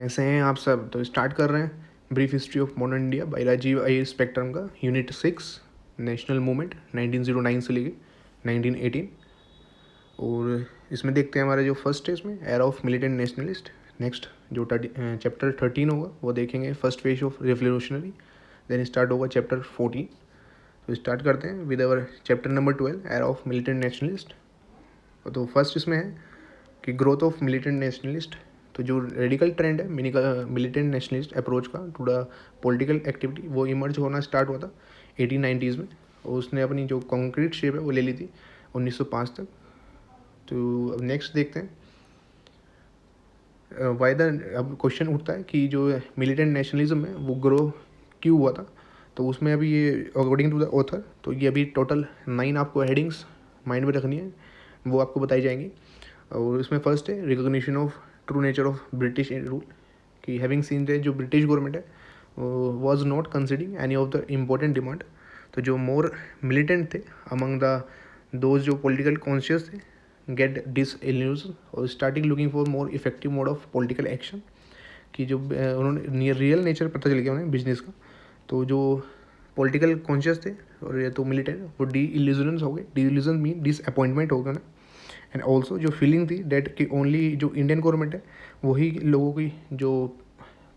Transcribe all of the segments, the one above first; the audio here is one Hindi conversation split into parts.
कैसे हैं आप सब। तो स्टार्ट कर रहे हैं brief history of modern India by Rajiv आई स्पेक्ट्रम का यूनिट 6 नेशनल मूवमेंट 1909 से लेके 1918। और इसमें देखते हैं हमारा जो फर्स्ट है इसमें era of militant nationalist. Next जो चैप्टर 13 होगा वो देखेंगे first phase of revolutionary. Then start होगा चैप्टर 14। तो स्टार्ट करते हैं with our chapter number 12 era of militant nationalist. तो फर्स्ट इसमें है कि ग्रोथ ऑफ मिलिटेंट नेशनलिस्ट। तो जो रेडिकल ट्रेंड है मिलिटेंट नेशनलिस्ट अप्रोच का टू द पॉलिटिकल एक्टिविटी वो इमर्ज होना स्टार्ट हुआ था 1890s में। और उसने अपनी जो कॉन्क्रीट शेप है वो ले ली थी 1905 तक। तो अब नेक्स्ट देखते हैं वाई द। अब क्वेश्चन उठता है कि जो मिलिटेंट नेशनलिज्म है वो ग्रो क्यों हुआ था। तो उसमें अभी ये अकॉर्डिंग टू द ऑथर तो ये अभी टोटल 9 आपको हेडिंग्स माइंड में रखनी है, वो आपको बताई जाएंगी। और इसमें फर्स्ट है recognition of true nature of British rule. कि हैविंग सीन दैट जो ब्रिटिश गवर्नमेंट है was not considering any of the important demand. तो जो मोर मिलिटेंट थे अमंग द दोज जो पॉलिटिकल कॉन्शियस थे गेट डिसइल्यूजन और starting looking for more effective mode of political action. कि जो उन्होंने रियल नेचर पता चल गया उन्हें बिजनेस का। तो जो पॉलिटिकल कॉन्शियस थे और ये तो मिलिटेंट वो डी इल्यूजन हो गए। डी इल्यूजन मीन डिसअपॉइंटमेंट हो गया ना। एंड ऑल्सो जो फीलिंग थी डेट कि ओनली जो इंडियन गवर्नमेंट है वही लोगों की जो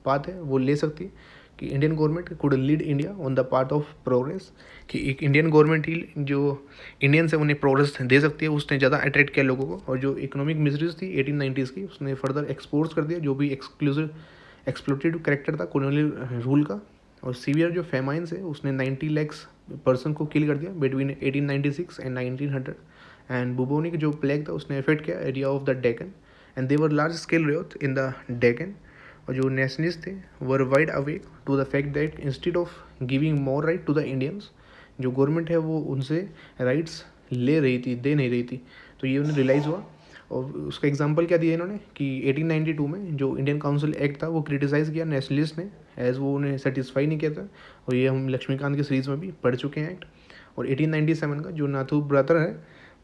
बात है वो ले सकती है। कि Indian government could lead India on the path of progress. कि एक इंडियन गवर्नमेंट ही जो इंडियन से उन्हें प्रोग्रेस दे सकती है। उसने ज़्यादा अट्रैक्ट किया लोगों को। और जो इकोनॉमिक मिजरीज थी 1890s की उसने फर्दर एक्सपोर्ट्स कर दिया जो भी एक्सक्लूसिव एक्सप्लोटेड करेक्टर था कॉलोनियल रूल का। और सीवियर जो फेमाइंस है उसने 90 lakhs पर्सन को किल कर दिया बिटवीन 1896 एंड 1900। एंड बुबोनिक जो प्लेग था उसने इफेक्ट किया area of the Deccan and they were large scale riot in the Deccan. और जो नेशनलिस्ट थे were wide awake to the fact that instead of giving more right to the Indians जो गवर्नमेंट है वो उनसे राइट्स ले रही थी, दे नहीं रही थी। तो ये उन्हें रियलाइज़ हुआ। और उसका एग्जांपल क्या दिया इन्होंने कि 1892 में जो इंडियन काउंसिल एक्ट था वो क्रिटिसाइज़ किया नेशनलिस्ट ने एज वो उन्हें सेटिस्फाई नहीं किया था। और ये हम लक्ष्मीकांत के सीरीज़ में भी पढ़ चुके हैं एक्ट। और 1897 का जो नाथू ब्रदर है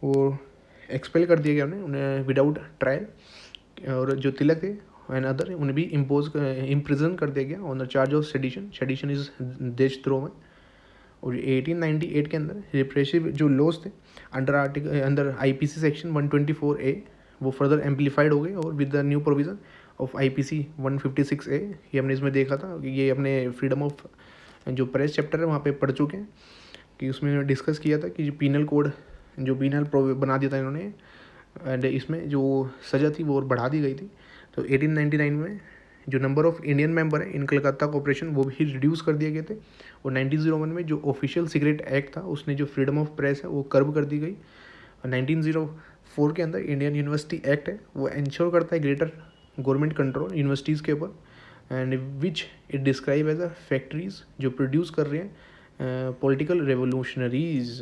वो एक्सपेल कर दिया गया उन्हें विदाउट ट्रायल। और जो तिलक थे एंड अदर उन्हें भी इम्प्रिजन कर दिया गया on the charge of sedition. Sedition is देशद्रोह में। और 1898 के अंदर रिप्रेसिव जो लॉज थे अंडर IPC सेक्शन 124A वो फर्दर एम्पलीफाइड हो गए। और with the new provision of IPC 156A ये हमने इसमें देखा था कि ये अपने फ्रीडम ऑफ जो प्रेस चैप्टर है वहाँ पे पढ़ चुके हैं। कि उसमें डिस्कस किया था कि जो पीनल कोड जो पीनल बना दिया था इन्होंने। एंड इसमें जो सज़ा थी वो और बढ़ा दी गई थी। तो 1899 में जो नंबर ऑफ इंडियन मेंबर है इन कलकत्ता कॉर्पोरेशन वो भी रिड्यूस कर दिए गए थे। और 1901 में जो ऑफिशियल सिगरेट एक्ट था उसने जो फ्रीडम ऑफ प्रेस है वो कर्ब कर दी गई। और 1904 के अंदर इंडियन यूनिवर्सिटी एक्ट है वो इंश्योर करता है ग्रेटर गवर्नमेंट कंट्रोल यूनिवर्सिटीज़ के ऊपर। And which it describe as a factories जो प्रोड्यूस कर रहे हैं political revolutionaries.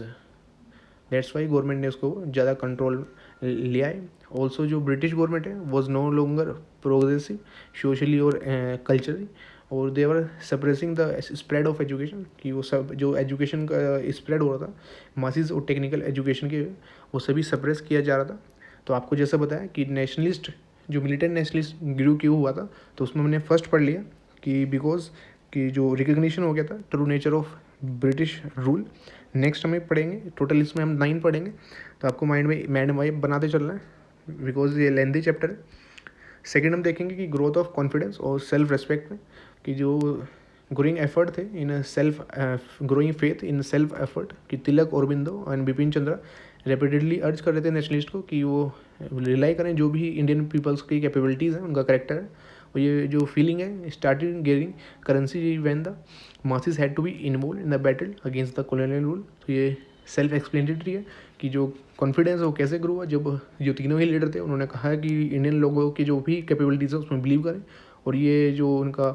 That's why government ने उसको ज़्यादा कंट्रोल लिया है। ऑल्सो जो ब्रिटिश गवर्नमेंट है was no longer progressive socially और कल्चरली। और they were suppressing the spread of education. कि वो सब जो एजुकेशन का स्प्रेड हो रहा था मासिस और टेक्निकल एजुकेशन के वो सभी सप्रेस किया जा रहा था। तो आपको जैसा बताया कि नेशनलिस्ट जो मिलिटेंट नेशनलिस्ट ग्रू क्यों हुआ था तो उसमें मैंने फर्स्ट पढ़ लिया कि बिकॉज कि जो रिकग्निशन हो गया था true nature of British rule. Next हमें पढ़ेंगे टोटल इसमें हम 9 पढ़ेंगे। तो आपको माइंड में मैडम वाइब बनाते चलना है बिकॉज ये लेंथी चैप्टर है। सेकेंड हम देखेंगे कि ग्रोथ ऑफ कॉन्फिडेंस और सेल्फ रेस्पेक्ट में कि जो ग्रोइंग एफर्ट थे in self growing faith in self effort. कि तिलक औरबिंदो एंड बिपिन चंद्रा रेपिडेडली अर्ज कर रहे थे नेशनलिस्ट को कि वो रिलाई करें जो भी इंडियन पीपल्स की कैपेबिलिटीज़ हैं उनका करेक्टर है। और ये जो फीलिंग है started getting currency when the masses had to be involve in the battle against the colonial rule. तो ये सेल्फ एक्सप्लेनेटरी है कि जो कॉन्फिडेंस है वो कैसे ग्रो हुआ जब जो तीनों ही लीडर थे उन्होंने कहा कि इंडियन लोगों की जो भी कैपेबिलिटीज़ है उसमें बिलीव करें। और ये जो उनका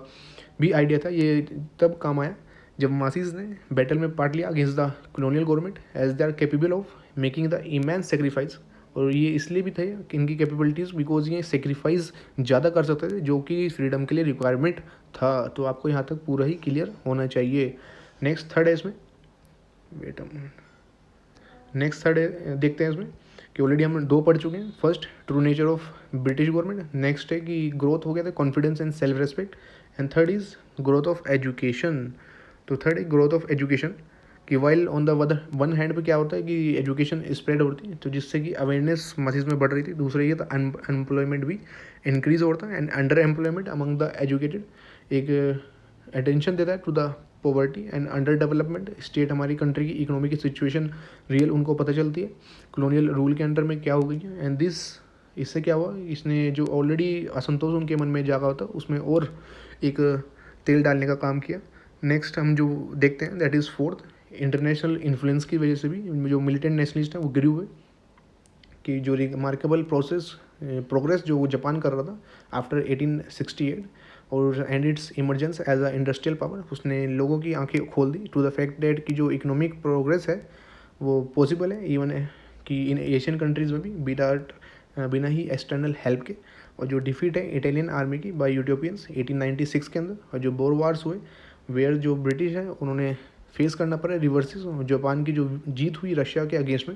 भी आइडिया था ये तब काम आया जब मासीज ने बैटल में पार्ट लिया against the colonial government as they are capable of making the immense sacrifice. और ये इसलिए भी थे कि इनकी कैपेबिलिटीज़ बिकॉज ये सेक्रीफाइस ज़्यादा कर सकते थे जो कि फ्रीडम के लिए रिक्वायरमेंट था। तो आपको यहाँ तक पूरा ही क्लियर होना चाहिए। नेक्स्ट थर्ड है इसमें वेट नेक्स्ट थर्ड देखते हैं इसमें कि ऑलरेडी हम 2 पढ़ चुके हैं। First true nature of British government, next है कि ग्रोथ हो गया था confidence and self respect, and third is growth of education. तो थर्ड है ग्रोथ ऑफ एजुकेशन, कि while on the one hand पे क्या होता है कि एजुकेशन स्प्रेड होती है, तो जिससे कि अवेयरनेस मसीज में बढ़ रही थी। दूसरा ये था अनएम्प्लॉयमेंट भी इंक्रीज होता है, and under employment among the educated एक अटेंशन देता है to the poverty and under development state. हमारी कंट्री की इकोनॉमी की सिचुएशन रियल उनको पता चलती है कॉलोनियल रूल के अंडर में क्या हो गई है। एंड दिस, इससे क्या हुआ, इसने जो ऑलरेडी असंतोष उनके मन में जागा होता उसमें और एक तेल डालने का काम किया। नेक्स्ट हम जो देखते हैं that is fourth, international influence की वजह से भी जो मिलिटेंट नेशनलिस्ट हैं वो गिरे हुए, कि जो रिमार्केबल प्रोग्रेस जो जापान कर रहा था आफ्टर 1868 और and its emergence as a industrial power, उसने लोगों की आंखें खोल दी टू द फैक्ट दैट कि जो इकोनॉमिक प्रोग्रेस है वो पॉसिबल है इवन है कि इन एशियन कंट्रीज़ में भी बिना ही एक्सटर्नल हेल्प के। और जो डिफीट है इटालियन आर्मी की बाय यूरोपियंस 1896 के अंदर, और जो बोर वार्स हुए वेयर जो ब्रिटिश है उन्होंने फेस करना पड़ा रिवर्सिस। जापान की जो जीत हुई रशिया के अगेंस्ट में,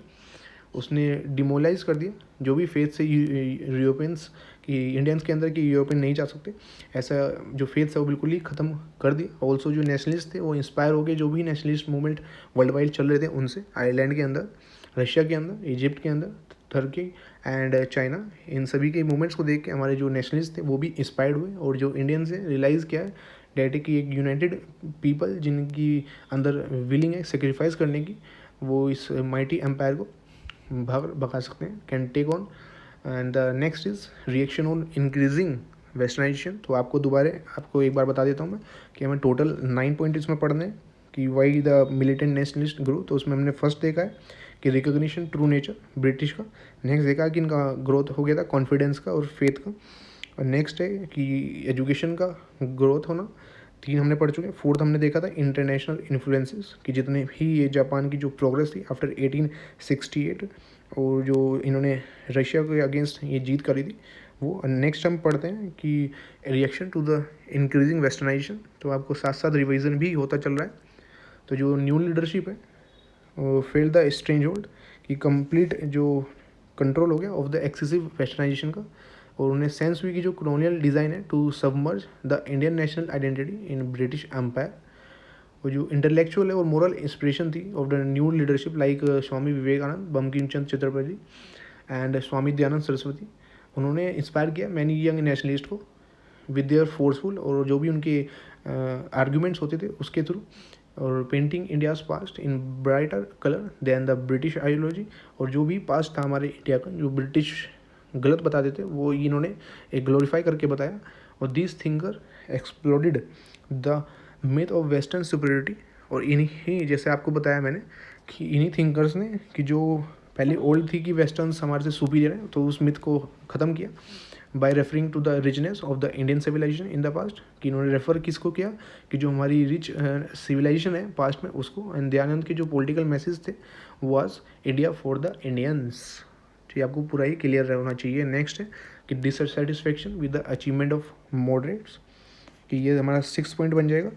उसने डिमोलाइज कर दिया जो भी फेथ से यूरोपियंस कि इंडियंस के अंदर कि यूरोपियन नहीं जा सकते, ऐसा जो फेथ है वो बिल्कुल ही ख़त्म कर दिया। ऑल्सो जो नेशनलिस्ट थे वो इंस्पायर हो गए जो भी नेशनलिस्ट मूवमेंट वर्ल्ड वाइड चल रहे थे उनसे, आयरलैंड के अंदर, रशिया के अंदर, इजिप्ट के अंदर, टर्की एंड चाइना, इन सभी के मूवमेंट्स को देख के हमारे जो नेशनलिस्ट थे वो भी इंस्पायर्ड हुए। और जो इंडियन से रियलाइज़ किया है डैट की एक यूनाइटेड पीपल जिनकी अंदर विलिंग है सेक्रीफाइस करने की, वो इस माइटी एम्पायर को भगा सकते हैं, can take on. And the next is reaction on increasing westernisation. तो आपको एक बार बता देता हूँ मैं कि हमें टोटल 9 पॉइंट इसमें पढ़ने हैं कि why the militant nationalist grow. तो उसमें हमने फर्स्ट देखा है कि रिकॉग्निशन ट्रू नेचर ब्रिटिश का, नेक्स्ट देखा कि इनका ग्रोथ हो गया था कॉन्फिडेंस का और फेथ का, और नेक्स्ट है कि एजुकेशन का ग्रोथ होना, 3 हमने पढ़ चुके हैं। फोर्थ हमने देखा था इंटरनेशनल इन्फ्लुएंसेस कि जितने भी ये जापान की जो प्रोग्रेस थी आफ्टर 1868 और जो इन्होंने रशिया के अगेंस्ट ये जीत करी थी वो। नेक्स्ट हम पढ़ते हैं कि reaction to the increasing westernisation, तो आपको साथ साथ रिवीजन भी होता चल रहा है। तो जो न्यू लीडरशिप है फेल द स्ट्रेंज होल्ड कि कंप्लीट जो कंट्रोल हो गया ऑफ द एक्सेसिव वेस्टर्नाइजेशन का, और उन्हें सेंस हुई कि जो कॉलोनियल डिज़ाइन है to submerge the Indian national identity in British empire. और जो इंटेलेक्चुअल है और मोरल इंस्पिरेशन थी of the new leadership like Swami Vivekananda, Bankim Chandra Chatterjee and Swami Dayanand Saraswati, उन्होंने इंस्पायर किया मैनी यंग नेशनलिस्ट को विद देयर फोर्सफुल और जो भी उनके आर्ग्यूमेंट्स होते थे उसके थ्रू, और painting India's past in brighter colour than the British ideology. और जो भी पास्ट था हमारे इंडिया का जो ब्रिटिश गलत बता देते वो इन्होंने एक ग्लोरीफाई करके बताया। और this thinker exploded the myth of western superiority. और इन्हीं, जैसे आपको बताया मैंने कि इन्हीं थिंकर्स ने कि जो पहले ओल्ड थी कि वेस्टर्न्स हमारे से सुपीरियर है, तो उस मिथ को ख़त्म किया by referring to the richness of the Indian civilisation in the past, कि इन्होंने रेफ़र किसको किया कि जो हमारी रिच सिविलाइजेशन है पास्ट में उसको। एंड दयानंद के जो पॉलिटिकल मैसेज थे was India for the Indians. तो ये आपको पूरा ही क्लियर होना चाहिए। नेक्स्ट है कि dissatisfaction with the achievement of moderates, कि ये हमारा 6 पॉइंट बन जाएगा।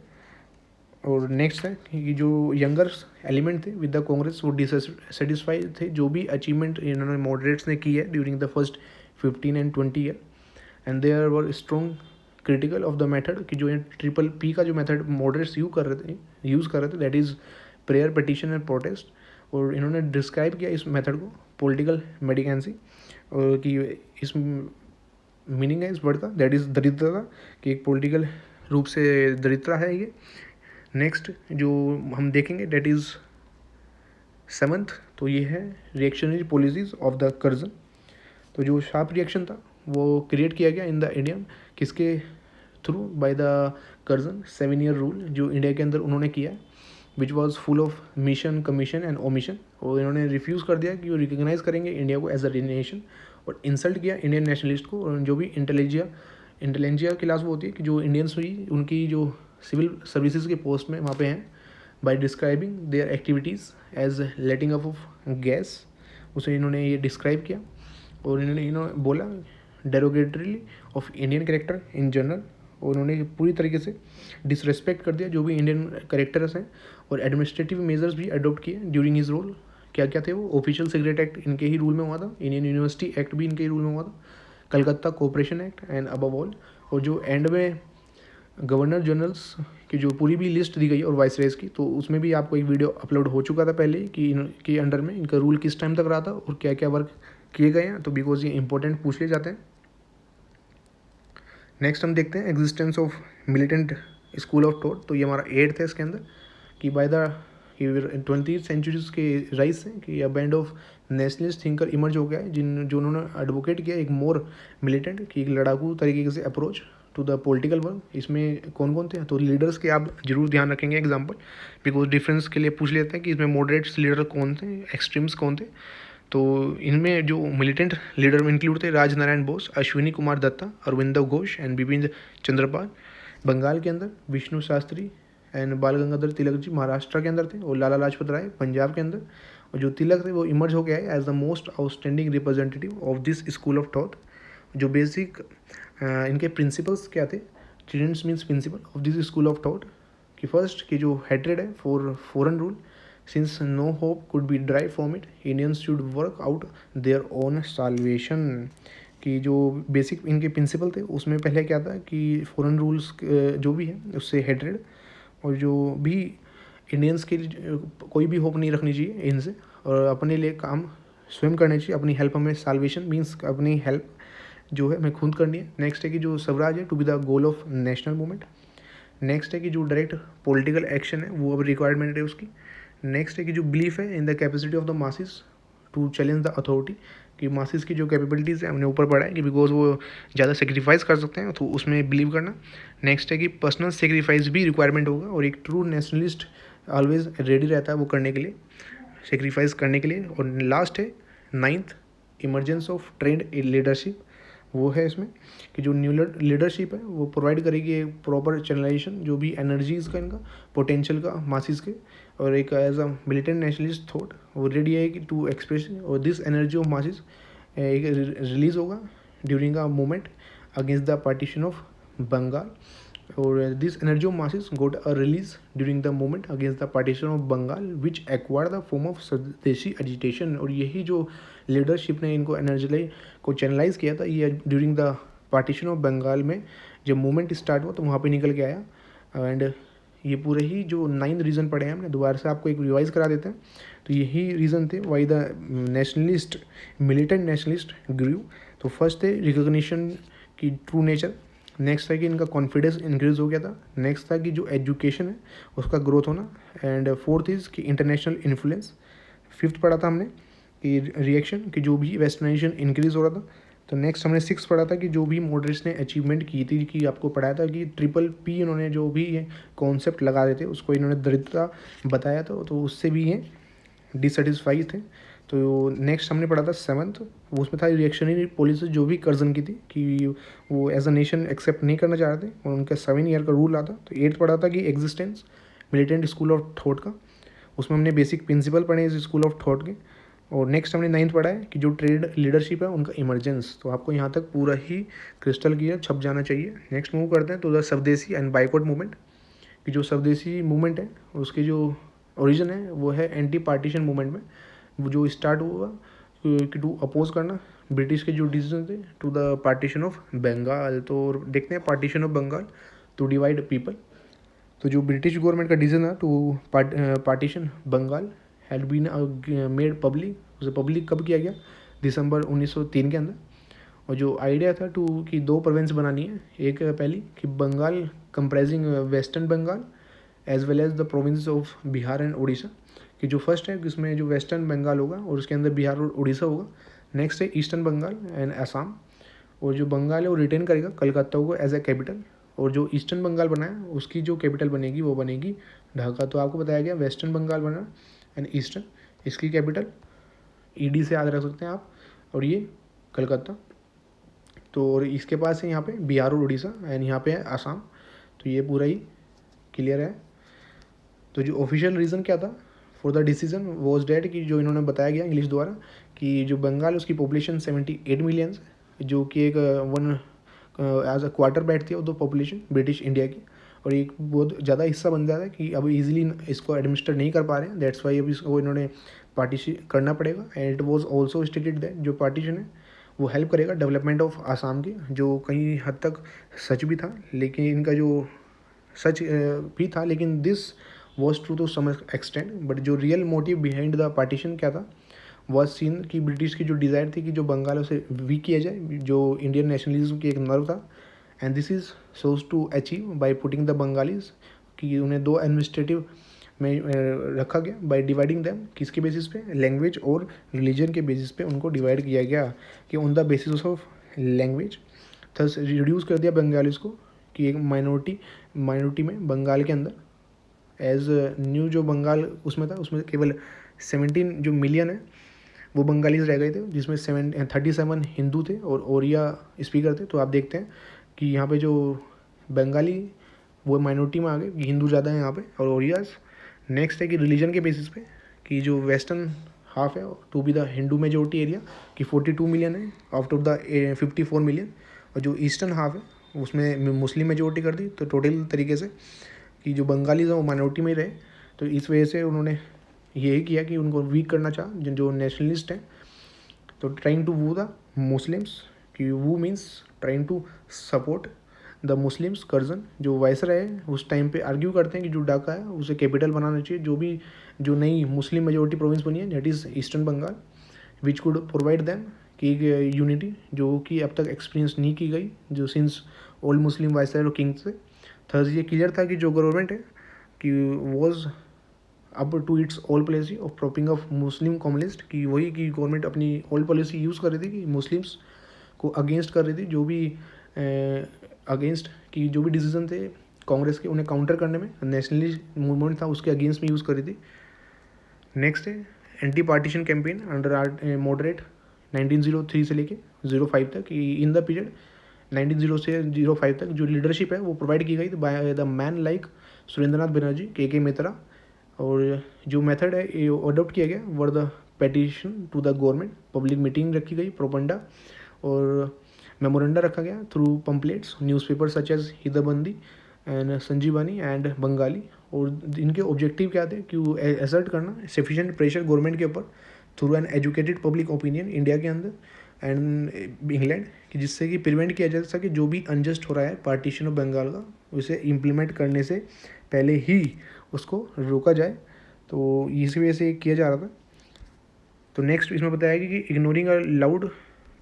और नेक्स्ट है कि जो यंगर एलिमेंट थे विद द कांग्रेस वो डिससेटिस्फाइड थे जो भी अचीवमेंट इन्होंने मॉडरेट्स ने की है during the first 15 and 20 year, and there were strong critical of the method कि जो ये PPP का जो मेथड मॉडरेट्स यूज़ कर रहे थे that is prayer petition and protest. और इन्होंने डिस्क्राइब किया इस मेथड को पॉलिटिकल मेडिकेंसी, और कि इस मीनिंग है इस वर्ड का दैट इज़ दरिद्रता, कि एक पॉलिटिकल रूप से दरिद्रता है ये। नेक्स्ट जो हम देखेंगे दैट इज़ 7th, तो ये है reactionary policies of the Curzon. तो जो शार्प रिएक्शन था वो क्रिएट किया गया इन द इंडियन किसके through, by the Curzon 7 year rule जो इंडिया के अंदर उन्होंने किया, which was full of mission commission and omission. और इन्होंने रिफ्यूज़ कर दिया कि वो रिकग्नाइज़ करेंगे इंडिया को एज अ नेशन, और इंसल्ट किया इंडियन नेशनलिस्ट को। और जो भी इंटेलिजेंसिया क्लास वो होती है कि जो इंडियंस हुई उनकी जो सिविल सर्विसेज के पोस्ट में वहाँ पे हैं, by describing their activities as letting up of gas, उसे इन्होंने ये डिस्क्राइब किया। और इन्होंने बोला derogatorily of Indian character in general, और उन्होंने पूरी तरीके से डिसरेस्पेक्ट कर दिया जो भी इंडियन कैरेक्टर्स हैं, और एडमिनिस्ट्रेटिव मेजर्स भी अडोप्ट किए ड्यूरिंग हिज रोल क्या क्या थे वो, ऑफिशियल सिगरेट एक्ट इनके ही रूल में हुआ था, इंडियन यूनिवर्सिटी एक्ट भी इनके ही रूल में हुआ था, Calcutta cooperation act and above all. और जो एंड में गवर्नर जनरल्स की जो पूरी भी लिस्ट दी गई और वाइसरेस की, तो उसमें भी आपको एक वीडियो अपलोड हो चुका था पहले कि इनके अंडर में इनका रूल किस टाइम तक रहा था और क्या क्या वर्क किए गए हैं, तो बिकॉज ये इंपॉर्टेंट पूछ लिए जाते हैं। नेक्स्ट हम देखते हैं existence of militant school of thought. तो ये हमारा 8th है इसके अंदर कि बाय द 20th सेंचुरीज के राइज से कि a band of nationalist thinker emerge हो गया है जो उन्होंने एडवोकेट किया एक मोर मिलिटेंट कि एक लड़ाकू तरीके से approach to the political work. इसमें कौन कौन थे, तो लीडर्स के आप जरूर ध्यान रखेंगे एग्जाम्पल, बिकॉज डिफरेंस के लिए पूछ लेते हैं कि इसमें मॉडरेट्स लीडर कौन थे, एक्सट्रीम्स कौन थे। तो इनमें जो मिलिटेंट लीडर में इंक्लूड थे राजनारायण बोस, अश्विनी कुमार दत्ता, अरविंदो घोष एंड बिपिन चंद्रपाल। बंगाल के अंदर विष्णु शास्त्री एंड बाल गंगाधर तिलक जी महाराष्ट्र के अंदर थे, और लाला लाजपत राय पंजाब के अंदर। और जो तिलक थे वो इमर्ज हो गया है as the most outstanding representative of this school of thought. जो बेसिक इनके प्रिंसिपल्स क्या थे, children's means principle of this school of thought कि फर्स्ट कि जो हेट्रेड है for foreign rule, since no hope could be drive from it, Indians should work out their own salvation. कि जो बेसिक इनके प्रिंसिपल थे उसमें पहले क्या था कि फॉरेन रूल्स जो भी है उससे हेट्रेड, और जो भी इंडियंस के कोई भी होप नहीं रखनी चाहिए इनसे, और अपने लिए काम स्वयं करने चाहिए, अपनी हेल्प हमें साल्वेशन मीन्स अपनी हेल्प जो है हमें खुद करनी है। नेक्स्ट है कि जो स्वराज है to be the goal of national movement. Next है कि जो डायरेक्ट पॉलिटिकल एक्शन है वो अब रिक्वायरमेंट है उसकी। नेक्स्ट है कि जो बिलीफ है in the capacity of the masses to challenge the authority, कि मासिस की जो कैपेबिलिटीज़ है हमने ऊपर पढ़ा है कि बिकॉज वो ज़्यादा सेक्रीफाइस कर सकते हैं, तो उसमें बिलीव करना। नेक्स्ट है कि पर्सनल सेक्रीफाइस भी रिक्वायरमेंट होगा, और एक ट्रू नेशनलिस्ट ऑलवेज रेडी रहता है वो करने के लिए, सेक्रीफाइस करने के लिए। और लास्ट है 9th emergence of trend leadership, वो है इसमें कि जो न्यू लीडरशिप है वो प्रोवाइड करेगी एक प्रॉपर चैनलाइजेशन जो भी एनर्जीज़ का इनका पोटेंशियल का मासिस के, और एक as a militant nationalist thought वो रेडी है कि टू एक्सप्रेस, और दिस एनर्जी ऑफ मासिस एक रिलीज होगा during a movement against the partition of Bengal, और this energy of masses got a release during the movement against the partition of Bengal which acquired the form of swadeshi agitation. और यही जो लीडरशिप ने इनको एनर्जी को चैनलाइज किया था ये during the partition of Bengal में जब मूवमेंट स्टार्ट हुआ तो वहाँ पे निकल के आया। एंड ये पूरे ही जो 9 रीज़न पढ़े हैं हमने दोबारा से आपको एक रिवाइज करा देते हैं। तो यही रीज़न थे why the nationalist militant nationalist grew. तो फर्स्ट थे रिकॉग्निशन की ट्रू नेचर, नेक्स्ट था कि इनका कॉन्फिडेंस इंक्रीज हो गया था, नेक्स्ट था कि जो एजुकेशन है उसका ग्रोथ होना, एंड फोर्थ इज़ कि इंटरनेशनल इन्फ्लुएंस। फिफ्थ पढ़ा था हमने कि रिएक्शन कि जो भी वेस्टर्नाइजेशन इंक्रीज हो रहा था। तो नेक्स्ट हमने 6 पढ़ा था कि जो भी मॉडरेट्स ने अचीवमेंट की थी, कि आपको पढ़ाया था कि PPP इन्होंने जो भी कॉन्सेप्ट लगा रहे थे उसको इन्होंने दरिद्रता बताया था, तो उससे भी ये डिससेटिस्फाई थे। तो नेक्स्ट हमने पढ़ा था 7th, वो उसमें था रिएक्शनरी पॉलिसी जो भी कर्जन की थी कि वो एज अ नेशन एक्सेप्ट नहीं करना चाह रहे थे और उनका 7 ईयर का रूल आता। तो 8th पढ़ा था कि existence militant school of thought का, उसमें हमने बेसिक प्रिंसिपल पढ़े इस स्कूल ऑफ थॉट के। और नेक्स्ट हमने 9th पढ़ा है कि जो ट्रेड लीडरशिप है उनका इमरजेंस। तो आपको यहाँ तक पूरा ही क्रिस्टल क्लियर छप जाना चाहिए। नेक्स्ट मूव करते हैं तो the swadeshi and boycott movement, कि जो स्वदेशी मूवमेंट है उसके जो ओरिजिन है वो है एंटी पार्टीशन मूवमेंट में, वो जो स्टार्ट हुआ कि टू अपोज करना ब्रिटिश के जो डिसीजन थे to the partition of Bengal. तो देखते हैं partition of Bengal to divide people. तो जो ब्रिटिश गवर्नमेंट का डिसीजन था to partition Bengal had been made public, उसे पब्लिक कब किया गया, दिसंबर 1903 के अंदर। और जो आइडिया था टू कि 2 प्रोविंस बनानी है, एक पहली कि Bengal comprising western Bengal as well as the province of Bihar and Orissa, कि जो फर्स्ट है जिसमें जो वेस्टर्न बंगाल होगा और उसके अंदर बिहार और उड़ीसा होगा। नेक्स्ट है ईस्टर्न बंगाल एंड असम, और जो बंगाल है वो रिटेन करेगा कलकत्ता को एज ए कैपिटल, और जो ईस्टर्न बंगाल बना है उसकी जो कैपिटल बनेगी वो बनेगी ढाका। तो आपको बताया गया वेस्टर्न बंगाल बना एंड ईस्टर्न, इसकी कैपिटल ED से याद रख सकते हैं आप, और ये कलकत्ता। तो और इसके पास है यहाँ पे बिहार और उड़ीसा एंड यहाँ पे है आसाम। तो ये पूरा ही क्लियर है। तो जो ऑफिशियल रीज़न क्या था for the decision was that कि जो इन्होंने बताया गया इंग्लिश द्वारा कि जो बंगाल उसकी पॉपुलेशन 78 मिलियन है, जो कि एक 1 एज अ क्वार्टर बैठती है वो पॉपुलेशन ब्रिटिश इंडिया की, और एक बहुत ज़्यादा हिस्सा बन जाता है कि अब इजीली इसको एडमिनिस्टर नहीं कर पा रहे हैं। दैट्स वाई अभी इसको इन्होंने पार्टीशन करना पड़ेगा। And it was also stated that जो पार्टीशन है वो हेल्प करेगा डेवलपमेंट ऑफ आसाम की, जो कई हद तक सच भी था, लेकिन इनका जो सच भी था, लेकिन this was true to some extent. But जो real motive behind the partition क्या था, वॉज सीन कि ब्रिटिश की जो डिज़ायर थी कि जो बंगाल है उसे वीक किया जाए, जो इंडियन नेशनलिज्म की एक नर्व था। And this is sought to achieve by putting the Bengalis, कि उन्हें दो एडमिनिस्ट्रेटिव में रखा गया बाय डिवाइडिंग दैम, किसके बेसिस पे, लैंग्वेज और रिलीजन के बेसिस पे उनको डिवाइड किया गया, कि on the basis of language thus reduce कर दिया बंगालीज को कि एक माइनॉरिटी में बंगाल के अंदर। एज न्यू जो बंगाल उसमें था, उसमें केवल 17 जो मिलियन है वो बंगालीज रह गए थे, जिसमें 37 हिंदू थे और ओरिया स्पीकर थे। तो आप देखते हैं कि यहाँ पे जो बंगाली वो माइनॉरिटी में आ गए, हिंदू ज़्यादा है यहाँ पे और ओरियाज। नेक्स्ट है कि रिलीजन के बेसिस पे कि जो वेस्टर्न हाफ है to be the Hindu majority area कि 42 मिलियन है आउट ऑफ द 54 मिलियन, और जो ईस्टर्न हाफ है उसमें मुस्लिम मेजोरिटी कर दी। तो टोटल तरीके से कि जो बंगालीज हैं वो माइनॉरिटी में ही रहे। तो इस वजह से उन्होंने यही किया कि उनको वीक करना चाहा जो नेशनलिस्ट हैं। तो trying to woo the Muslims, कि woo means trying to support the Muslims. Curzon जो वायसराय है उस टाइम पे आर्ग्यू करते हैं कि जो ढाका है उसे कैपिटल बनाना चाहिए, जो नई मुस्लिम मेजोरिटी प्रोविंस बनी है that is eastern Bengal, which could provide them कि एक यूनिटी जो कि अब तक एक्सपीरियंस नहीं की गई जो सिंस ओल्ड मुस्लिम वायसराय और किंग से। थर्ड ये क्लियर था कि जो गवर्नमेंट है कि was up to its old policy of propping of Muslim communist, कि वही कि गवर्नमेंट अपनी ओल्ड पॉलिसी यूज़ कर रही थी कि मुस्लिम्स को अगेंस्ट कर रही थी, जो भी अगेंस्ट कि जो भी डिसीजन थे कांग्रेस के उन्हें काउंटर करने में नेशनलिस्ट मूवमेंट था उसके अगेंस्ट में यूज़ करी थी। नेक्स्ट है anti partition campaign under moderate 1903 से लेके 05 तक, कि इन द पीरियड 1900 से 05 तक जो लीडरशिप है वो प्रोवाइड की गई थी by the man like Surendranath Banerjee, के मित्रा। और जो मेथड है ये अडोप्ट किया गया were the petition to the government, public meeting रखी गई, प्रोपंडा और मेमोरेंडा रखा गया through pamphlets, newspaper such as Hitabadi and Sanjivani and Bengalee. और इनके ऑब्जेक्टिव क्या थे कि वो एसर्ट करना सफिशिएंट प्रेशर गवर्नमेंट के ऊपर through an educated public opinion India के अंदर एंड इंग्लैंड, कि जिससे कि प्रिवेंट किया जा सके जो भी अनजस्ट हो रहा है पार्टीशन ऑफ बंगाल का उसे इम्प्लीमेंट करने से पहले ही उसको रोका जाए। तो इसी वजह से किया जा रहा था। तो नेक्स्ट इसमें बताया कि ignoring a loud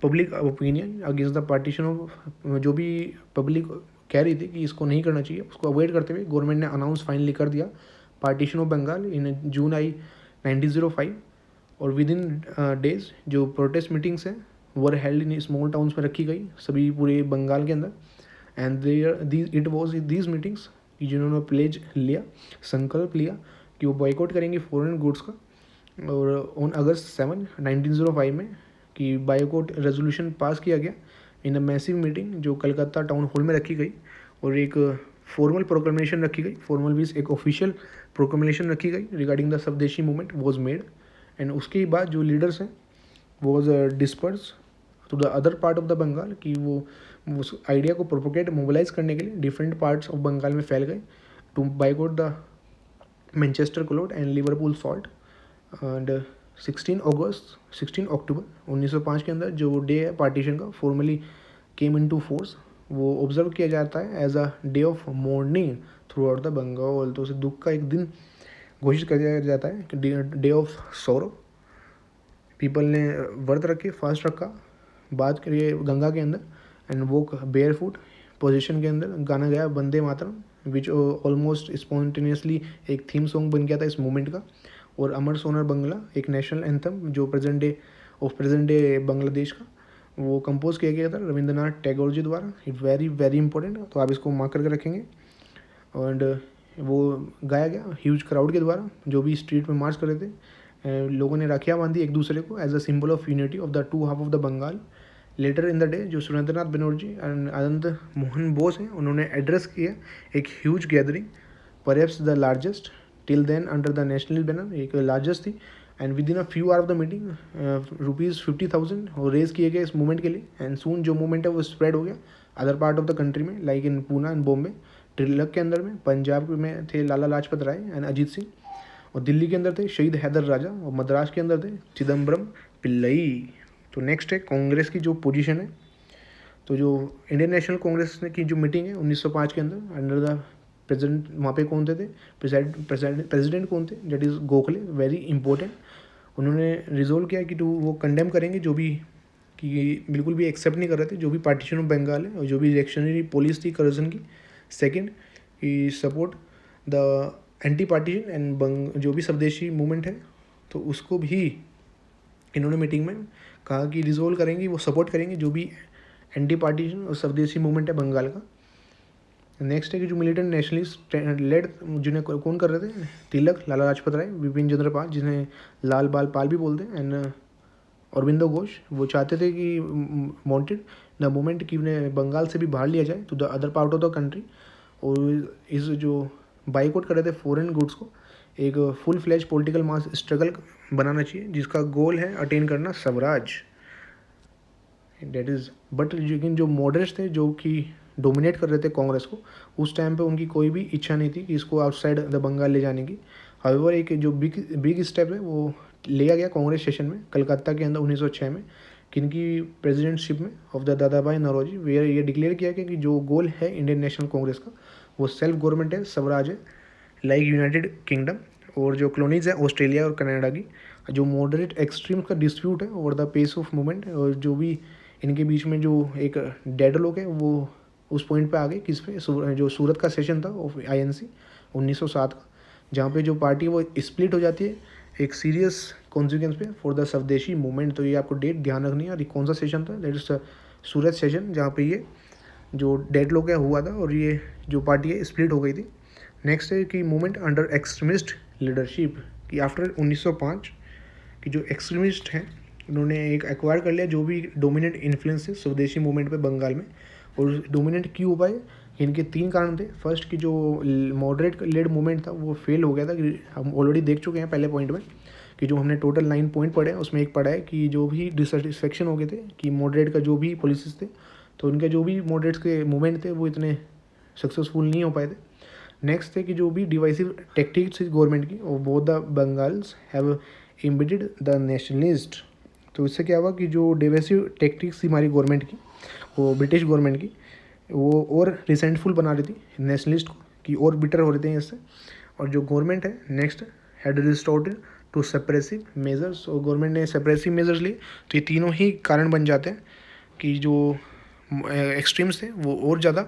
public opinion against the partition of, जो भी पब्लिक कह रही थी कि इसको नहीं करना चाहिए उसको अवॉइड करते हुए गवर्नमेंट ने अनाउंस फाइनली कर दिया partition of Bengal in June 1905। और विद इन डेज जो प्रोटेस्ट मीटिंग्स हैं were held in small towns में रखी गई सभी पूरे बंगाल के अंदर। And there it was these meetings जिन्होंने प्लेज लिया, संकल्प लिया कि वो बॉयकॉट करेंगे फॉरेन गुड्स का। और ऑन अगस्त 7 1905 में कि बायकॉट रेजोल्यूशन पास किया गया इन अ मैसिव मीटिंग जो कलकत्ता टाउन हॉल में रखी गई। और एक फॉर्मल प्रोक्लेमेशन रखी गई, फॉर्मल मीन्स एक ऑफिशियल प्रोक्लेमेशन रखी गई regarding the swadeshi movement was made. And उसके बाद जो लीडर्स हैं was disperse to the other part of the Bengal, कि वो उस आइडिया को प्रोपोगेट मोबिलाइज करने के लिए डिफरेंट पार्ट्स ऑफ बंगाल में फैल गए to boycott the Manchester cloth and Liverpool salt. And 16 October 1905 के अंदर जो डे है पार्टीशन का फॉर्मली केम इनटू फोर्स, वो ऑब्जर्व किया जाता है as a day of mourning throughout the Bengal. तो उसे दुख का एक दिन घोषित कर दिया जाता है कि डे ऑफ सौरव। पीपल ने व्रत रखे, फास्ट रखा, बात करिए गंगा के अंदर and walk bear foot position के अंदर। गाना गया वंदे मातरम विच ऑलमोस्ट स्पॉन्टेनियसली एक थीम सॉन्ग बन गया था इस मूवमेंट का। और अमर सोनर बंगला एक नेशनल एंथम जो प्रेजेंट डे बांग्लादेश का वो कंपोज किया गया था रविंद्रनाथ टैगोर जी द्वारा। इट वेरी वेरी इंपॉर्टेंट, तो आप इसको मार्क करके रखेंगे। एंड वो गाया गया ह्यूज क्राउड के द्वारा जो भी स्ट्रीट में मार्च कर रहे थे। लोगों ने राखियाँ बांधी एक दूसरे को as a symbol of unity of the two half of the Bengal. Later in the day जो सुरेंद्रनाथ बनर्जी एंड आनंद मोहन बोस हैं उन्होंने एड्रेस किया एक huge gathering, perhaps the largest till then under the national banner, एक लार्जेस्ट थी। And within a few hour of the meeting ₹50,000 और रेज किए गए इस मूवमेंट के लिए। एंड सून जो मूवमेंट है वो स्प्रेड हो गया other part of the country में, like in Poona and Bombay. Tilak के अंदर में पंजाब में थे लाला लाजपत राय एंड अजीत सिंह। और दिल्ली के अंदर थे शहीद हैदर राजा, और मद्रास के अंदर थे चिदम्बरम पिल्लई। तो नेक्स्ट है कांग्रेस की जो पोजीशन है, तो जो इंडियन नेशनल कांग्रेस की जो मीटिंग है 1905 के अंदर, अंडर द प्रेसिडेंट, वहाँ पे कौन थे प्रेसिडेंट कौन थे, that is Gokhale, very important. उन्होंने रिजोल्व किया कि वो कंडेम करेंगे जो भी, कि बिल्कुल भी एक्सेप्ट नहीं कर रहे थे जो भी पार्टीशन ऑफ बंगाल है और जो भी रिएक्शनरी पॉलिसी थी करप्शन की। Second, he support the anti partition and जो भी स्वदेशी मूवमेंट है, तो उसको भी इन्होंने मीटिंग में कहा कि रिजोल्व करेंगे, वो सपोर्ट करेंगे जो भी एंटी पार्टीशन और स्वदेशी मूवमेंट है बंगाल का। नेक्स्ट है कि जो मिलिटेंट नेशनलिस्ट लेड, जिन्हें कौन कर रहे थे, तिलक, लाला लाजपत राय, विपिन चंद्र पाल, जिन्हें लाल बाल पाल भी बोलते हैं, एंड अरविंदो घोष। वो चाहते थे कि वांटेड द मूवमेंट कि उन्हें बंगाल से भी बाहर लिया जाए to the other part of the country, और इस जो बाइकआउट कर रहे थे फॉरेन गुड्स को, एक full fledged political mass struggle बनाना चाहिए जिसका गोल है अटेन करना स्वराज, डेट इज़। बट लेकिन जो मॉडरेट्स थे जो कि डोमिनेट कर रहे थे कांग्रेस को, उस टाइम पे उनकी कोई भी इच्छा नहीं थी कि इसको आउटसाइड द बंगाल ले जाने की। हाउएवर एक जो बिग स्टेप है वो लिया गया कांग्रेस सेशन में कलकत्ता के अंदर 1906 में, किनकी प्रेसिडेंटशिप में, of the Dadabhai Naoroji, where ये डिक्लेयर किया गया कि जो गोल है इंडियन नेशनल कांग्रेस का वो सेल्फ गवर्नमेंट है, स्वराज है, लाइक यूनाइटेड किंगडम, और जो कॉलोनीज है ऑस्ट्रेलिया और कनाडा की। जो मॉडरेट एक्सट्रीम का डिस्प्यूट है over the pace of movement, और जो भी इनके बीच में जो एक डेडलॉक है वो उस पॉइंट पे आ गए किस पे, जो सूरत का सेशन था ऑफ INC 1907 का, जहाँ पे जो पार्टी वो स्प्लिट हो जाती है एक सीरियस कॉन्सिक्वेंस पे फॉर द स्वदेशी मूवमेंट। तो ये आपको डेट ध्यान रखनी है, और कौन सा सेशन था, दैट इज सूरत सेशन, जहाँ पे ये जो डेडलॉक है हुआ था और ये जो पार्टी है स्प्लिट हो गई थी। नेक्स्ट है कि मूवमेंट अंडर एक्सट्रीमिस्ट लीडरशिप, कि आफ्टर 1905 कि जो एक्सट्रीमिस्ट हैं उन्होंने एक एक्वायर कर लिया जो भी डोमिनेंट इन्फ्लुएंस है स्वदेशी मूवमेंट पे बंगाल में। और डोमिनेंट क्यों हो पाए, इनके 3 कारण थे। फर्स्ट, कि जो मॉडरेट लेड मूवमेंट था वो फेल हो गया था, कि हम ऑलरेडी देख चुके हैं पहले पॉइंट में कि जो हमने टोटल 9 पॉइंट पढ़े हैं उसमें एक पढ़ा है कि जो भी डिससेटिस्फेक्शन हो गए थे कि मॉडरेट का जो भी पॉलिसीज थे, तो उनके जो भी मॉडरेट्स के मूवमेंट थे वो इतने सक्सेसफुल नहीं हो पाए थे। नेक्स्ट है कि जो भी डिवाइसिव टेक्टिक्स गवर्नमेंट की, और both the Bengals have imbibed the nationalist. तो इससे क्या हुआ कि जो डिवाइसिव टेक्टिक्स थी हमारी गवर्नमेंट की, वो ब्रिटिश गवर्नमेंट की, वो और रिसेंटफुल बना रही थी नेशनलिस्ट को, कि और बिटर हो रहे थे इससे। और जो गवर्नमेंट है next had resorted to suppressive measures, और गवर्नमेंट ने सप्रेसिव मेजर्स लिए। तो ये तीनों ही कारण बन जाते हैं कि जो एक्सट्रीम्स थे वो और ज़्यादा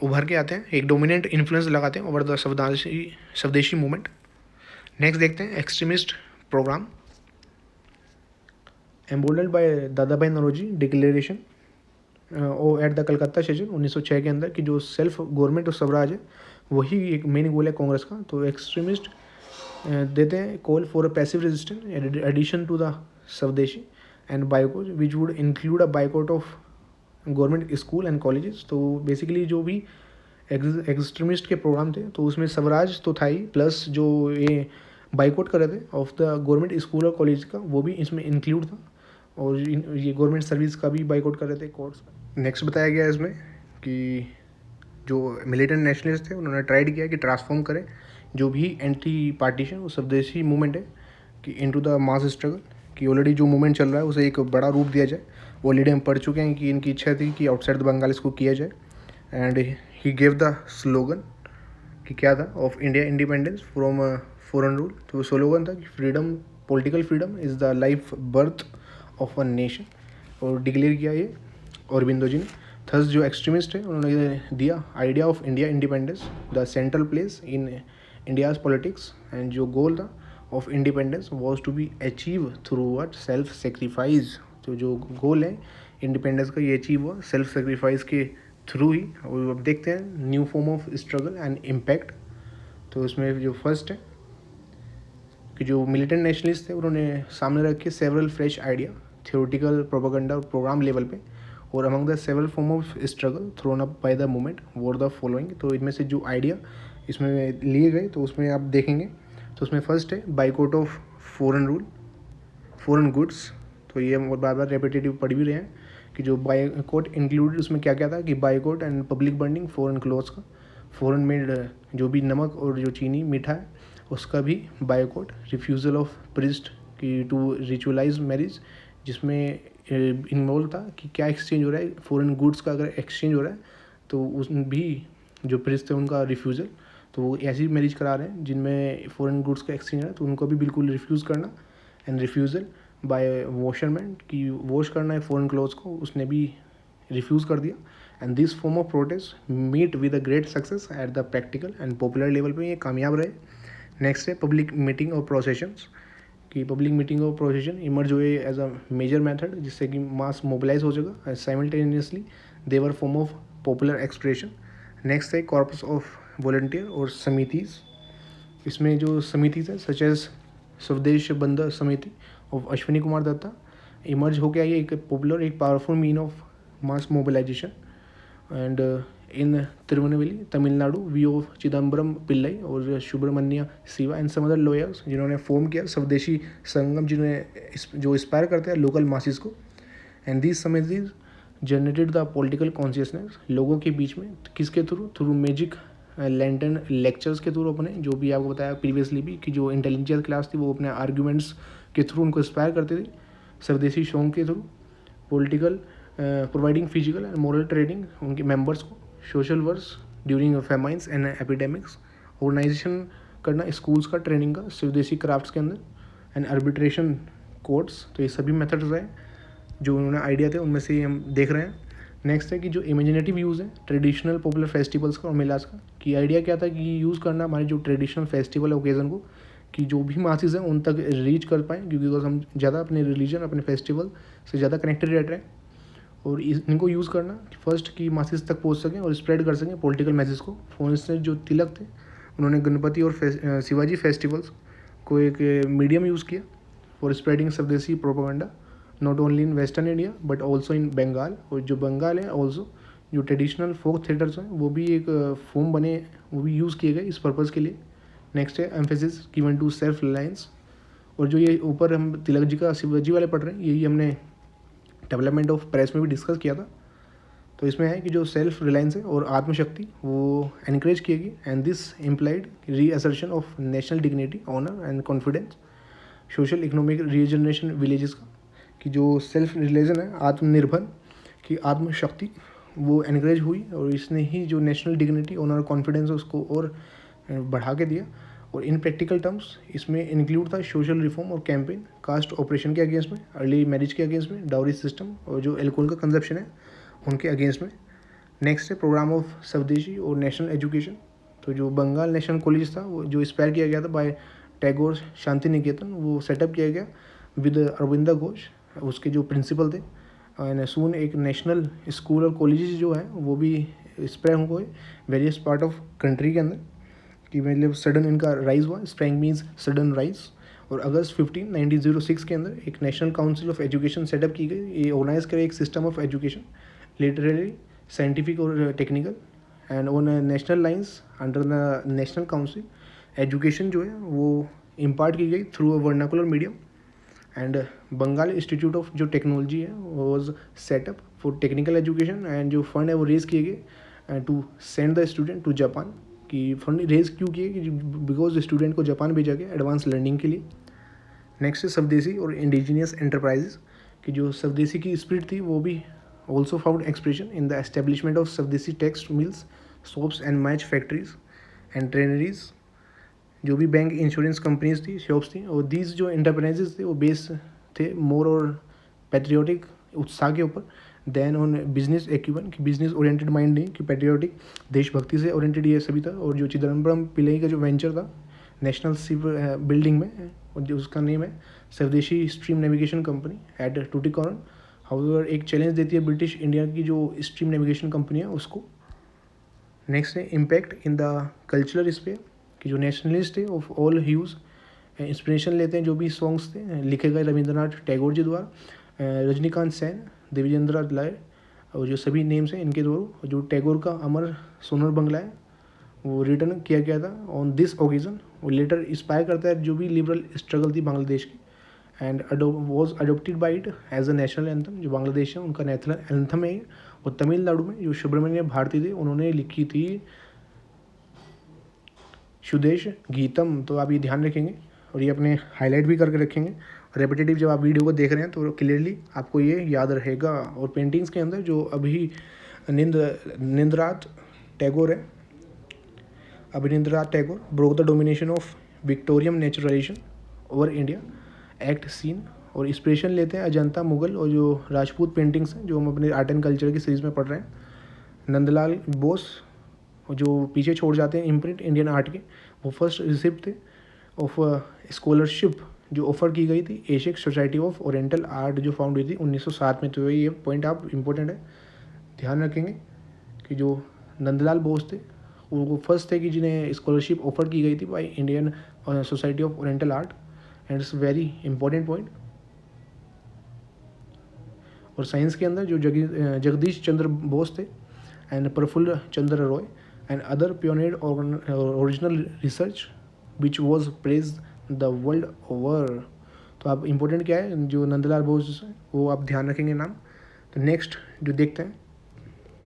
उभर के आते हैं, एक डोमिनेंट इन्फ्लुएंस लगाते हैं over the swadeshi movement. Next देखते हैं extremist programme emboldened by Dadabhai Naoroji declaration और एट द कलकत्ता सेशन 1906 के अंदर, कि जो सेल्फ गवर्नमेंट और स्वराज है वही एक मेन गोल है कांग्रेस का। तो एक्सट्रीमिस्ट देते हैं call for a passive resistance addition to the swadeshi and boycott which would include a boycott of government school and colleges. तो बेसिकली जो भी एक्सट्रीमिस्ट के प्रोग्राम थे तो उसमें स्वराज तो था ही, प्लस जो ये बाइकआउट कर रहे थे ऑफ द गवर्नमेंट स्कूल और कॉलेज का वो भी इसमें इंक्लूड था, और ये गवर्नमेंट सर्विस का भी बाइकआउट कर रहे थे कोर्ट्स का। नेक्स्ट बताया गया इसमें कि जो मिलिटेंट नेशनलिस्ट थे उन्होंने ट्राइड किया कि ट्रांसफॉर्म करें जो भी एंटी पार्टीशन और स्वदेशी मूवमेंट है कि इनटू द मास स्ट्रगल, कि ऑलरेडी जो मूवमेंट चल रहा है उसे एक बड़ा रूप दिया जाए। ऑलरेडी हम पढ़ चुके हैं कि इनकी इच्छा थी कि आउटसाइड द बंगाल इसको किया जाए, and he gave the slogan कि क्या था, of India independence from foreign rule. तो स्लोगन था कि freedom, political freedom is the life birth of a nation, और डिक्लेयर किया ये अरविंदो जी ने। थर्स जो एक्सट्रीमिस्ट है उन्होंने दिया idea of India independence the central place in India's politics, and जो गोल था of independence was to be achieve through what, self sacrifice. तो जो गोल है इंडिपेंडेंस का ये अचीव हुआ सेल्फ सेक्रीफाइस के थ्रू ही। और अब देखते हैं new form of struggle and impact. तो इसमें जो फर्स्ट है कि जो मिलिटेंट नेशनलिस्ट थे उन्होंने सामने रखे several fresh idea theoretical propaganda program level पे, और among the several form of struggle thrown up by the movement were the following. तो इनमें से जो आइडिया इसमें लिए गए तो उसमें आप देखेंगे तो उसमें फर्स्ट है boycott of foreign rule, foreign goods. तो ये हम बार बार रेपिटेटिव पढ़ भी रहे हैं कि जो बाइकआउट इंक्लूडेड उसमें क्या क्या था, कि boycott and public burning foreign clothes का, फॉरेन मेड जो भी नमक और जो चीनी मीठा है उसका भी बायकॉट, रिफ्यूज़ल ऑफ प्रिस्ट की टू रिचुअलाइज मैरिज, जिसमें इन्वॉल्व था कि क्या एक्सचेंज हो रहा है, फॉरेन गुड्स का अगर एक्सचेंज हो रहा है तो उस भी जो प्रिस्ट थे उनका रिफ्यूज़ल, तो वो ऐसी मैरिज करा रहे हैं जिनमें फॉरेन गुड्स का एक्सचेंज है तो उनको भी बिल्कुल रिफ्यूज़ करना। एंड रिफ्यूज़ल बाय वॉशरमैन कि वॉश करना है फॉरेन क्लोथ्स को, उसने भी रिफ्यूज़ कर दिया। And this form of protest meet with a great success at the practical and popular level पे ये कामयाब रहे। नेक्स्ट है पब्लिक मीटिंग और प्रोसेशंस, कि पब्लिक मीटिंग और प्रोसेशन इमर्ज हुए एज अ मेजर मेथड जिससे कि मास मोबिलाइज हो सका simultaneously their form of popular expression. Next है कॉर्पस ऑफ वॉलंटियर और समितिज़, इसमें जो समितिज़ है such as Swadesh Bandhab Samiti of Ashwini Kumar Dutta emerge हो गया ये एक पॉपुलर एक powerful mean of mass mobilisation. And in Tirunelveli Tamil Nadu V O Chidambaram Pillai और Subramania Siva and some other lawyers जिन्होंने फॉर्म किया स्वदेशी संगम, जिन्हें जो इंस्पायर करते हैं लोकल मासिस को। And these samitis generated the political consciousness लोगों के बीच में, किसके थ्रू मैजिक लैंटर्न लेक्चर्स के थ्रू, अपने जो भी आपको बताया प्रीवियसली भी कि जो इंटेलिजेंस क्लास थी वो अपने आर्ग्यूमेंट्स के थ्रू उनको इंस्पायर करते थे, स्वदेशी सॉन्ग के through political providing physical and moral training उनके मेंबर्स को, social works during famines and epidemics, organisation करना स्कूल्स का ट्रेनिंग का स्वदेशी क्राफ्ट्स के अंदर, एंड आर्बिट्रेशन कोर्ट्स। तो ये सभी मेथड्स हैं जो उन्होंने आइडिया थे उनमें से हम देख रहे हैं। नेक्स्ट है कि जो इमेजिनेटिव यूज़ है ट्रेडिशनल पॉपुलर फेस्टिवल्स का और मेलास का, कि आइडिया क्या था कि यूज़ करना हमारे जो ट्रेडिशनल फेस्टिवल ओकेज़न को कि जो भी मासिस हैं उन तक रीच कर पाएँ, क्योंकि हम ज़्यादा अपने रिलीजन अपने फेस्टिवल से ज़्यादा कनेक्टेड रह रहे हैं। और इनको यूज़ करना फर्स्ट कि मासिस तक पहुंच सकें और स्प्रेड कर सकें पॉलिटिकल मैसेज को। फॉर इंस्टेंस जो तिलक थे उन्होंने गणपति और शिवाजी फेस्टिवल्स को एक मीडियम यूज़ किया for spreading swadeshi propaganda not only in western India but also in Bengal. और जो बंगाल है ऑल्सो जो ट्रेडिशनल फोक थिएटर्स हैं वो भी एक फॉर्म बने, वो भी यूज़ किए गए इस पर्पज़ के लिए। नेक्स्ट है emphasis given to self reliance, और जो ये ऊपर हम तिलक जी का शिवाजी वाले पढ़ रहे हैं यही हमने डेवलपमेंट ऑफ प्रेस में भी डिस्कस किया था। तो इसमें है कि जो सेल्फ रिलायंस है और आत्मशक्ति वो एनकरेज किएगी, and this implied reassertion of national dignity honour and confidence, social economic regeneration villages का, कि जो सेल्फ रिलेशन है आत्मनिर्भर की आत्मशक्ति वो एनकरेज हुई और इसने ही जो नेशनल डिग्निटी ऑनर कॉन्फिडेंस है उसको और बढ़ा के दिया। और इन प्रैक्टिकल टर्म्स इसमें इंक्लूड था सोशल रिफॉर्म और कैंपेन कास्ट ऑपरेशन के अगेंस्ट में, अर्ली मैरिज के अगेंस्ट में, डाउरी सिस्टम और जो एल्कोहल का कंजप्शन है उनके अगेंस्ट में। नेक्स्ट है प्रोग्राम ऑफ स्वदेशी और नेशनल एजुकेशन, तो जो बंगाल नेशनल कॉलेज था वो जो इंस्पायर किया गया था बाय टैगोर शांति निकेतन, वो सेटअप किया गया विद अरविंदा घोष, उसके जो प्रिंसिपल थे। एंड सून एक नेशनल स्कूल और कॉलेजेस जो हैं वो भी स्प्रेड हो गए वेरियस पार्ट ऑफ कंट्री के अंदर, कि मतलब सडन इनका राइज हुआ, स्प्रैंग मीन्स सडन राइज। और अगस्त 15, 1906 के अंदर एक national council of education set up की गई, ये ऑर्गेनाइज करे एक system of education literary scientific और technical and on national lines under the national council. Education जो है वो इम्पार्ट की गई through a vernacular medium. And Bengal institute of जो टेक्नोलॉजी है was set up for technical education, and जो फंड है वो रेज किए गए to send the student to Japan, कि फंड रेज क्यों किए कि बिकॉज स्टूडेंट को जापान भेजा गया एडवांस लर्निंग के लिए। नेक्स्ट है स्वदेशी और इंडिजीनियस एंटरप्राइजेस, कि जो स्वदेशी की स्पिरिट थी वो भी also found expression in the establishment of swadeshi text mills, shops and match factories and tanneries, जो भी बैंक इंश्योरेंस कंपनीज थी, शॉप्स थी। और दीज जो एंटरप्राइजेज थे वो बेस थे मोर और पैट्रियोटिक उत्साह के ऊपर देन ऑन बिजनेस एक्यूबन, कि बिजनेस ओरिएंटेड माइंड नहीं, कि पैट्रियोटिक देशभक्ति से ओरिएंटेड ये सभी था। और जो चिदम्बरम पिल्लई का जो वेंचर था नेशनल शिप बिल्डिंग में, और जो उसका नेम है Swadeshi stream navigation company at Tuticorin, however एक चैलेंज देती है ब्रिटिश इंडिया की जो स्ट्रीम नेविगेशन कंपनी है उसको। नेक्स्ट है impact in the cultural sphere, कि जो नेशनलिस्ट थे ऑफ ऑल ह्यूज़ इंस्पिरेशन लेते हैं जो भी सॉन्ग्स थे लिखे गए रविंद्रनाथ टैगोर जी द्वारा, रजनीकांत सेन, देवेंद्र लाय और जो सभी नेम्स हैं इनके द्वारा। जो टैगोर का अमर सोनर बंगला है वो रिटर्न किया गया था ऑन दिस ओकेजन, वो लेटर इंस्पायर करता है जो भी लिबरल स्ट्रगल थी बांग्लादेश की। And was adopted by it as a national anthem, जो बांग्लादेश है उनका नेशनल एंथम है। और तमिलनाडु में जो सुब्रमण्य भारती थे उन्होंने लिखी थी सुदेश गीतम, तो आप ये ध्यान रखेंगे और ये अपने हाईलाइट भी करके रखेंगे। रेपिटेटिव जब आप वीडियो को देख रहे हैं तो क्लियरली आपको ये याद रहेगा। और पेंटिंग्स के अंदर जो अभी निंद्राथ टैगोर है, Abanindranath Tagore broke the domination of Victorian naturalisation over India act scene, और इंस्पिरेशन लेते हैं अजंता मुगल और जो राजपूत पेंटिंग्स हैं जो हम अपने आर्ट एंड कल्चर की सीरीज़ में पढ़ रहे हैं। नंदलाल बोस जो पीछे छोड़ जाते हैं इम्प्रिंट इंडियन आर्ट के, वो फर्स्ट रिसिप्ट थे ऑफ स्कॉलरशिप जो ऑफर की गई थी Asian society of oriental art जो फाउंड हुई थी 1907 में। तो ये पॉइंट आप इम्पोर्टेंट है, ध्यान रखेंगे कि जो नंदलाल बोस थे वो फर्स्ट थे कि जिन्हें स्कॉलरशिप ऑफर की गई थी by Indian society of oriental art, and it's very important point. और साइंस के अंदर जो जगदीश चंद्र बोस थे and Prafulla Chandra Roy and other pioneer original research which was praise the world over. तो आप इम्पोर्टेंट क्या है जो नंदलाल बोस वो आप ध्यान रखेंगे नाम। तो नेक्स्ट जो देखते हैं